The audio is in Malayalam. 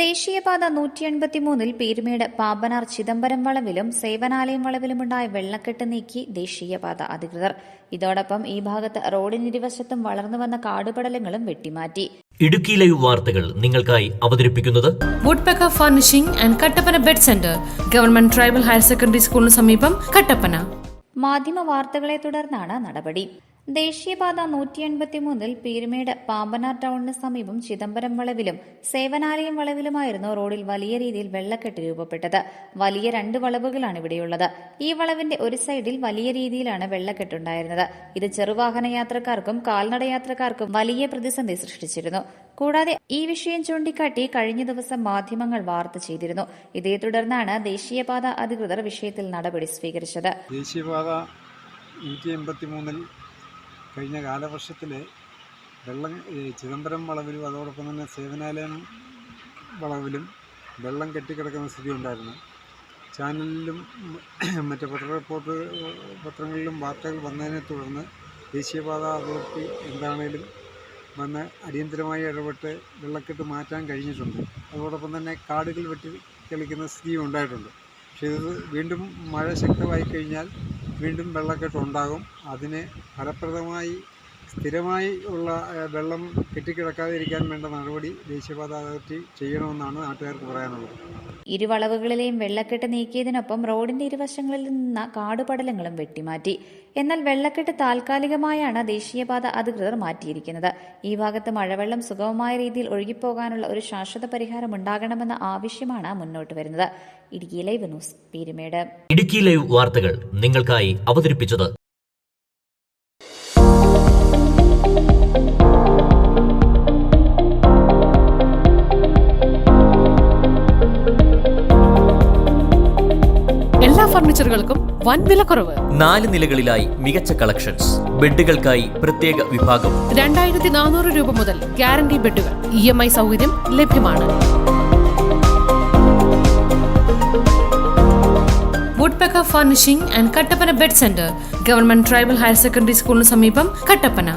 ദേശീയപാത 183 പീരുമേട് പാമ്പനാർ ചിദംബരം വളവിലും സേവനാലയം വളവിലുമുണ്ടായ വെള്ളക്കെട്ട് നീക്കി ദേശീയപാത അധികൃതർ. ഇതോടൊപ്പം ഈ ഭാഗത്ത് റോഡിനിരുവശത്തും വളർന്നുവന്ന കാടുപടലങ്ങളും വെട്ടിമാറ്റി. ഇടുക്കി ലൈവ് വാർത്തകൾ നിങ്ങൾക്കായി അവതരിപ്പിക്കുന്നത് woodpecker furnishing and Kattappana bed centre, government tribal higher secondary സ്കൂളിന് സമീപം, കട്ടപ്പന. മാധ്യമ വാർത്തകളെ തുടർന്നാണ് നടപടി. ദേശീയപാത 183 പീരുമേട് പാമ്പനാർ ടൗണിന് സമീപം ചിദംബരം വളവിലും സേവനാലയം വളവിലുമായിരുന്നു റോഡിൽ വലിയ രീതിയിൽ വെള്ളക്കെട്ട് രൂപപ്പെട്ടത്. വലിയ 2 വളവുകളാണ് ഇവിടെയുള്ളത്. ഈ വളവിന്റെ ഒരു സൈഡിൽ വലിയ രീതിയിലാണ് വെള്ളക്കെട്ടുണ്ടായിരുന്നത്. ഇത് ചെറുവാഹന യാത്രക്കാർക്കും കാൽനട യാത്രക്കാർക്കും വലിയ പ്രതിസന്ധി സൃഷ്ടിച്ചിരുന്നു. കൂടാതെ ഈ വിഷയം ചൂണ്ടിക്കാട്ടി കഴിഞ്ഞ ദിവസം മാധ്യമങ്ങൾ വാർത്ത ചെയ്തിരുന്നു. ഇതേ തുടർന്നാണ് ദേശീയപാത അധികൃതർ വിഷയത്തിൽ നടപടി സ്വീകരിച്ചത്. ദേശീയപാത 183 കഴിഞ്ഞ കാലവർഷത്തിൽ ചിദംബരം വളവിലും അതോടൊപ്പം തന്നെ സേവനാലയം വളവിലും വെള്ളം കെട്ടിക്കിടക്കുന്ന സ്ഥിതി ഉണ്ടായിരുന്നു. ചാനലിലും മറ്റ് പത്രങ്ങളിലും വാർത്തകൾ വന്നതിനെ തുടർന്ന് ദേശീയപാത അതോറിറ്റി എന്താണേലും വന്ന് അടിയന്തരമായി ഇടപെട്ട് വെള്ളക്കെട്ട് മാറ്റാൻ കഴിഞ്ഞിട്ടുണ്ട്. അതോടൊപ്പം തന്നെ കാടുകൾ വെട്ടിക്കളിക്കുന്ന സ്ഥിതിയും ഉണ്ടായിട്ടുണ്ട്. പക്ഷേ ഇത് വീണ്ടും മഴ ശക്തമായി കഴിഞ്ഞാൽ വീണ്ടും വെള്ളക്കെട്ടുണ്ടാകും. അതിന് ഫലപ്രദമായി സ്ഥിരമായി ഉള്ള വെള്ളം കെട്ടിക്കിടക്കാതിരിക്കാൻ വേണ്ട നടപടി ദേശീയപാത അതോറിറ്റി ചെയ്യണമെന്നാണ് നാട്ടുകാർക്ക് പറയാനുള്ളത്. ഇരുവളവുകളിലെയും വെള്ളക്കെട്ട് നീക്കിയതിനൊപ്പം റോഡിന്റെ ഇരുവശങ്ങളിൽ നിന്ന് കാടുപടലങ്ങളും വെട്ടിമാറ്റി. എന്നാൽ വെള്ളക്കെട്ട് താൽക്കാലികമായാണ് ദേശീയപാത അധികൃതർ മാറ്റിയിരിക്കുന്നത്. ഈ ഭാഗത്ത് മഴവെള്ളം സുഗമമായ രീതിയിൽ ഒഴുകിപ്പോകാനുള്ള ഒരു ശാശ്വത പരിഹാരം ഉണ്ടാകണമെന്ന ആവശ്യമാണ് മുന്നോട്ട് വരുന്നത്. Idukki live news, Peermade. Idukki live വാർത്തകൾ നിങ്ങൾക്കായി അവതരിപ്പിച്ചത് എല്ലാ ഫർണിച്ചറുകൾക്കും വൻ വിലക്കുറവ്. 4 നിലകളിലായി മികച്ച കളക്ഷൻസ്. ബെഡുകൾക്കായി പ്രത്യേക വിഭാഗം. 2400 രൂപ മുതൽ ഗ്യാരണ്ടി ബെഡുകൾ. EMI സൗകര്യം ലഭ്യമാണ്. Woodpecker furnishing and Kattappana bed centre, government tribal higher secondary സ്കൂളിന് സമീപം, കട്ടപ്പന.